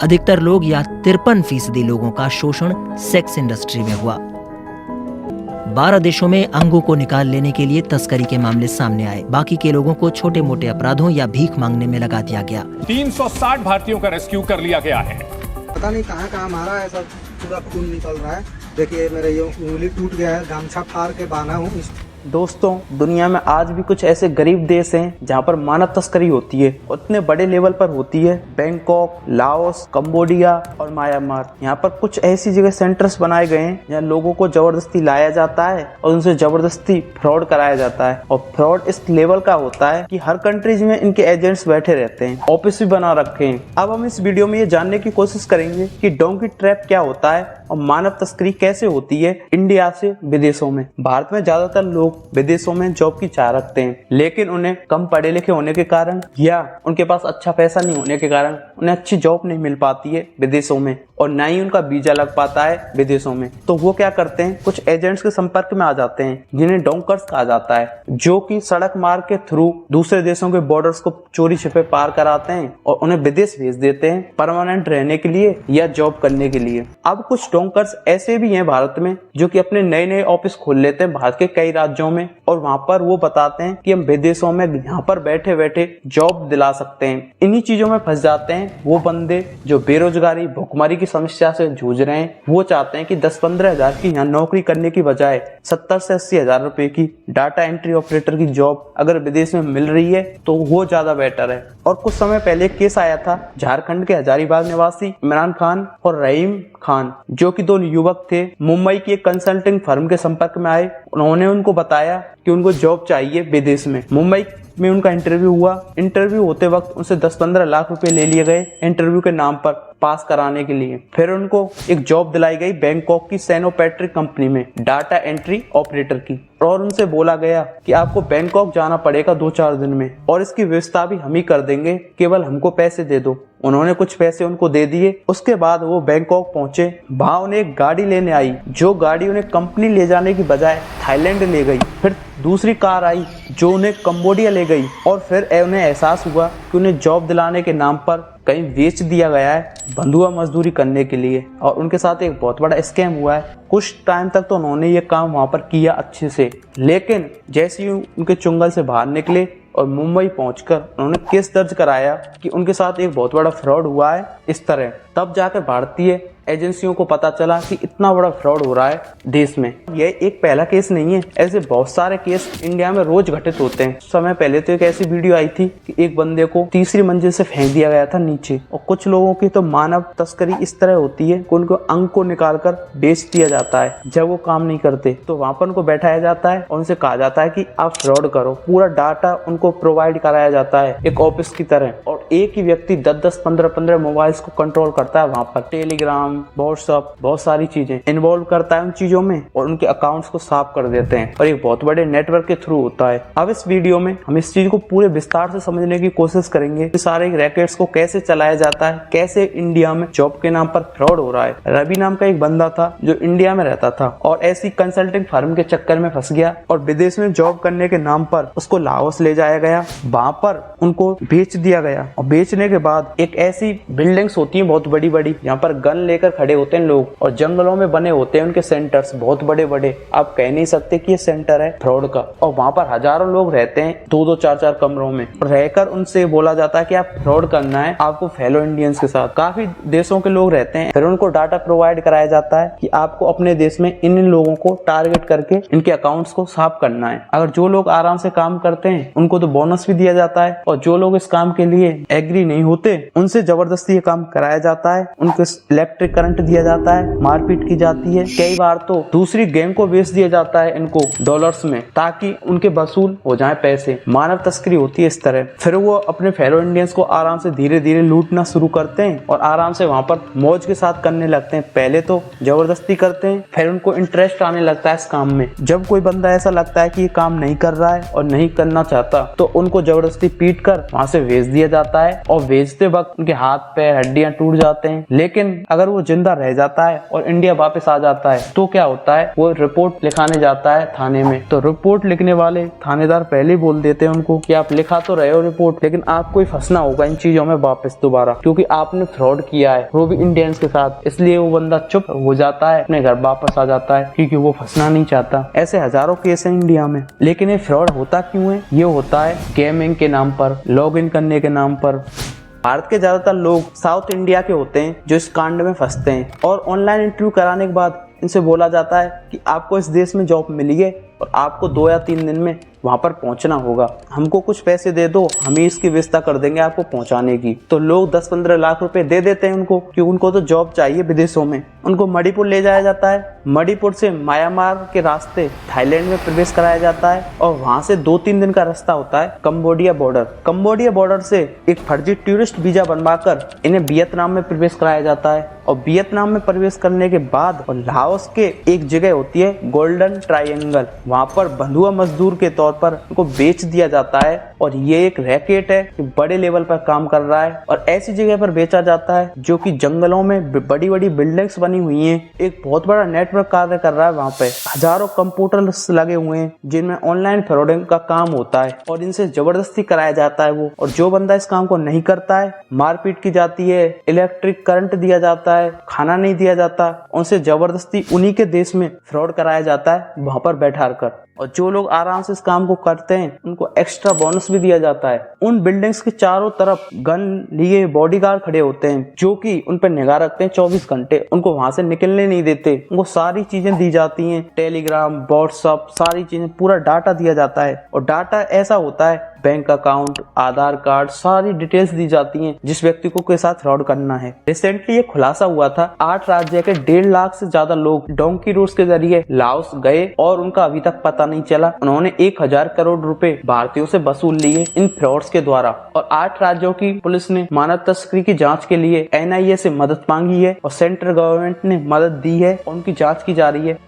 अधिकतर लोग या 53% लोगों का शोषण सेक्स इंडस्ट्री में हुआ। 12 देशों में अंगों को निकाल लेने के लिए तस्करी के मामले सामने आए। बाकी के लोगों को छोटे मोटे अपराधों या भीख मांगने में लगा दिया गया। 360 भारतीयों का रेस्क्यू कर लिया गया है। पता नहीं कहाँ कहाँ मारा है, सब पूरा खून निकल रहा है। देखिए मेरा ये उंगली टूट गया है, गामछा फाड़ के बांधा हूँ। दोस्तों, दुनिया में आज भी कुछ ऐसे गरीब देश हैं जहां पर मानव तस्करी होती है, उतने बड़े लेवल पर होती है। बैंकॉक, लाओस, कंबोडिया और म्यांमार, यहाँ पर कुछ ऐसी जगह सेंटर्स बनाए गए हैं जहाँ लोगों को जबरदस्ती लाया जाता है और उनसे जबरदस्ती फ्रॉड कराया जाता है। और फ्रॉड इस लेवल का होता है कि हर कंट्रीज में इनके एजेंट्स बैठे रहते हैं, ऑफिस भी बना रखे हैं। अब हम इस वीडियो में ये जानने की कोशिश करेंगे कि डोंकी ट्रैप क्या होता है और मानव तस्करी कैसे होती है इंडिया से विदेशों में। भारत में ज्यादातर लोग विदेशों में जॉब की चाह रखते हैं, लेकिन उन्हें कम पढ़े लिखे होने के कारण या उनके पास अच्छा पैसा नहीं होने के कारण उन्हें अच्छी जॉब नहीं मिल पाती है विदेशों में, और ना ही उनका वीजा लग पाता है विदेशों में। तो वो क्या करते हैं, कुछ एजेंट्स के संपर्क में आ जाते हैं जिन्हें डोंकर्स कहा जाता है, जो कि सड़क मार्ग के थ्रू दूसरे देशों के बॉर्डर्स को चोरी छिपे पार कराते हैं और उन्हें विदेश भेज देते हैं परमानेंट रहने के लिए या जॉब करने के लिए। अब कुछ डोंकर्स ऐसे भी हैं भारत में जो कि अपने नए नए ऑफिस खोल लेते हैं भारत के कई राज्यों में, और वहां पर वो बताते हैं कि हम विदेशों में यहाँ पर बैठे बैठे जॉब दिला सकते हैं। इन्हीं चीजों में फंस जाते हैं वो बंदे जो बेरोजगारी, भुखमरी की समस्या से जूझ रहे हैं। वो चाहते हैं कि 10-15 हजार की यहाँ नौकरी करने की बजाय 70 से 80 हजार रुपए की डाटा एंट्री ऑपरेटर की जॉब अगर विदेश में मिल रही है तो वो ज्यादा बेटर है। और कुछ समय पहले एक केस आया था झारखंड के हजारीबाग निवासी इमरान खान और रहीम खान, जो कि 2 युवक थे, मुंबई की एक कंसल्टिंग फर्म के संपर्क में आए। उन्होंने उनको बताया कि उनको जॉब चाहिए विदेश में। मुंबई में उनका इंटरव्यू हुआ। इंटरव्यू होते वक्त उनसे 10-15 लाख रुपए ले लिए गए इंटरव्यू के नाम पर पास कराने के लिए। फिर उनको एक जॉब दिलाई गई बैंकॉक की सेनोपैट्रिक कंपनी में डाटा एंट्री ऑपरेटर की, और उनसे बोला गया कि आपको बैंकॉक जाना पड़ेगा 2-4 दिन में और इसकी व्यवस्था भी हम ही कर देंगे, केवल हमको पैसे दे दो। उन्होंने कुछ पैसे उनको दे दिए। उसके बाद वो बैंकॉक पहुंचे। वहां उन्हें एक गाड़ी लेने आई, जो गाड़ी उन्हें कंपनी ले जाने की बजाय थाईलैंड ले गई। फिर दूसरी कार आई जो उन्हें कंबोडिया ले गई, और फिर उन्हें एहसास हुआ कि उन्हें जॉब दिलाने के नाम पर कहीं बेच दिया गया है बंधुआ मजदूरी करने के लिए, और उनके साथ एक बहुत बड़ा स्कैम हुआ है। कुछ टाइम तक तो उन्होंने ये काम वहां पर किया अच्छे से, लेकिन जैसे ही उनके चुंगल से बाहर निकले और मुंबई पहुंचकर उन्होंने केस दर्ज कराया कि उनके साथ एक बहुत बड़ा फ्रॉड हुआ है इस तरह, तब जाकर भारतीय एजेंसियों को पता चला कि इतना बड़ा फ्रॉड हो रहा है देश में। यह एक पहला केस नहीं है, ऐसे बहुत सारे केस इंडिया में रोज घटित होते हैं। समय पहले तो एक ऐसी वीडियो आई थी कि एक बंदे को तीसरी मंजिल से फेंक दिया गया था नीचे। और कुछ लोगों की तो मानव तस्करी इस तरह होती है कि उनको अंग को निकालकर बेच दिया जाता है। जब वो काम नहीं करते तो वहां पर उनको बैठाया जाता है और उनसे कहा जाता है कि आप फ्रॉड करो। पूरा डाटा उनको प्रोवाइड कराया जाता है एक ऑफिस की तरह, और एक ही व्यक्ति 10-10, 15-15 मोबाइल्स को कंट्रोल करता है। वहां पर टेलीग्राम, व्हाट्सएप, बहुत सारी चीजें इन्वॉल्व करता है उन चीजों में, और उनके अकाउंट्स को साफ कर देते हैं, और एक बहुत बड़े नेटवर्क के थ्रू होता है। अब इस वीडियो में हम इस चीज को पूरे विस्तार से समझने की कोशिश करेंगे कि सारे रैकेट्स को कैसे चलाया जाता है, कैसे इंडिया में जॉब के नाम पर फ्रॉड हो रहा है। रवि नाम का एक बंदा था जो इंडिया में रहता था और ऐसी कंसल्टिंग फर्म के चक्कर में फंस गया, और विदेश में जॉब करने के नाम पर उसको लाओस ले जाया गया। वहां पर उनको बेच दिया गया, और बेचने के बाद एक ऐसी बिल्डिंग्स होती है बहुत बड़ी बड़ी, यहाँ पर गन लेकर खड़े होते हैं लोग, और जंगलों में बने होते हैं उनके सेंटर्स बहुत बड़े बड़े। आप कह नहीं सकते कि ये सेंटर है फ्रॉड का, और वहां पर हजारों लोग रहते हैं 2-2, 4-4 कमरों में, और रहकर उनसे बोला जाता है कि आप फ्रॉड करना है आपको फेलो इंडियंस के साथ। काफी देशों के लोग रहते हैं। फिर उनको डाटा प्रोवाइड कराया जाता है कि आपको अपने देश में इन लोगों को टारगेट करके इनके अकाउंट्स को साफ करना है। अगर जो लोग आराम से काम करते हैं उनको तो बोनस भी दिया जाता है, और जो लोग इस काम के लिए एग्री नहीं होते उनसे जबरदस्ती ये काम कराया जाता है। उनको इलेक्ट्रिक करंट दिया जाता है, मारपीट की जाती है। कई बार तो दूसरी गैंग को बेच दिया जाता है इनको डॉलर्स में, ताकि उनके वसूल हो जाए पैसे। मानव तस्करी होती है इस तरह। फिर वो अपने फेलो इंडियंस को आराम से धीरे धीरे लूटना शुरू करते हैं और आराम से वहां पर मौज के साथ करने लगते हैं। पहले तो जबरदस्ती करते हैं, फिर उनको इंटरेस्ट आने लगता है इस काम में। जब कोई बंदा ऐसा लगता है कि ये काम नहीं कर रहा है और नहीं करना चाहता, तो उनको जबरदस्ती पीट कर वहां से भेज दिया जाता है, और भेजते वक्त उनके हाथ पैर हड्डियां टूट जाते हैं। लेकिन अगर वो जिंदा रह जाता है और इंडिया वापस आ जाता है, तो क्या होता है, वो रिपोर्ट लिखाने जाता है थाने में। तो रिपोर्ट लिखने वाले थानेदार पहले ही बोल देते हैं उनको कि आप लिखा तो रहे हो रिपोर्ट, लेकिन आपको ही फंसना होगा इन चीजों में वापस दोबारा, क्योंकि आपने फ्रॉड किया है वो भी इंडियंस के साथ। इसलिए वो बंदा चुप हो जाता है, अपने घर वापस आ जाता है, क्योंकि वो फंसना नहीं चाहता। ऐसे हजारों केस हैं इंडिया में। लेकिन ये फ्रॉड होता क्यों है? ये होता है गेमिंग के नाम पर, लॉग इन करने के नाम पर। भारत के ज्यादातर लोग साउथ इंडिया के होते हैं जो इस कांड में फंसते हैं, और ऑनलाइन इंटरव्यू कराने के बाद इनसे बोला जाता है कि आपको इस देश में जॉब मिली है और आपको 2 या 3 दिन में वहां पर पहुंचना होगा, हमको कुछ पैसे दे दो, हम ही इसकी व्यवस्था कर देंगे आपको पहुंचाने की। तो लोग 10-15 लाख रुपए दे देते हैं उनको, क्योंकि उनको तो जॉब चाहिए विदेशों में। उनको मणिपुर ले जाया जाता है, मणिपुर से म्यांमार के रास्ते थाईलैंड में प्रवेश कराया जाता है, और वहां से 2-3 दिन का रास्ता होता है कंबोडिया बॉर्डर। कंबोडिया बॉर्डर से एक फर्जी टूरिस्ट वीजा बनवाकर इन्हें वियतनाम में प्रवेश कराया जाता है, और वियतनाम में प्रवेश करने के बाद और लाओस के एक जगह होती है गोल्डन ट्रायंगल, वहां पर बंधुआ मजदूर के तौर पर उनको बेच दिया जाता है। और ये एक रैकेट है कि बड़े लेवल पर काम कर रहा है, और ऐसी जगह पर बेचा जाता है जो कि जंगलों में बड़ी बड़ी बिल्डिंग्स बनी हुई हैं। एक बहुत बड़ा नेटवर्क कार्य कर रहा है, वहां पे हजारों कंप्यूटर्स लगे हुए हैं जिनमें ऑनलाइन फ्रॉडिंग का काम होता है, और इनसे जबरदस्ती कराया जाता है वो। और जो बंदा इस काम को नहीं करता है, मारपीट की जाती है, इलेक्ट्रिक करंट दिया जाता है, खाना नहीं दिया जाता, उनसे जबरदस्ती उन्हीं के देश में फ्रॉड कराया जाता है वहां पर बैठा कर। और जो लोग आराम से इस काम को करते हैं उनको एक्स्ट्रा बोनस भी दिया जाता है। उन बिल्डिंग्स के चारों तरफ गन लिए बॉडीगार्ड खड़े होते हैं जो कि उन पर निगाह रखते हैं 24 घंटे, उनको वहां से निकलने नहीं देते। उनको सारी चीजें दी जाती हैं, टेलीग्राम, व्हाट्सएप, सारी चीजें, पूरा डाटा दिया जाता है। और डाटा ऐसा होता है, बैंक अकाउंट, आधार कार्ड, सारी डिटेल्स दी जाती हैं जिस व्यक्ति को के साथ फ्रॉड करना है। रिसेंटली ये खुलासा हुआ था, 8 राज्य के 1.5 लाख से ज्यादा लोग डोंकी रूट्स के जरिए लाओस गए और उनका अभी तक पता नहीं चला। उन्होंने 1000 करोड़ रुपए भारतीयों से वसूल लिए इन फ्रॉड्स के द्वारा। और 8 राज्यों की पुलिस ने मानव तस्करी की जांच के लिए NIA से मदद मांगी है, और सेंट्रल गवर्नमेंट ने मदद दी है, उनकी जांच की जा रही है।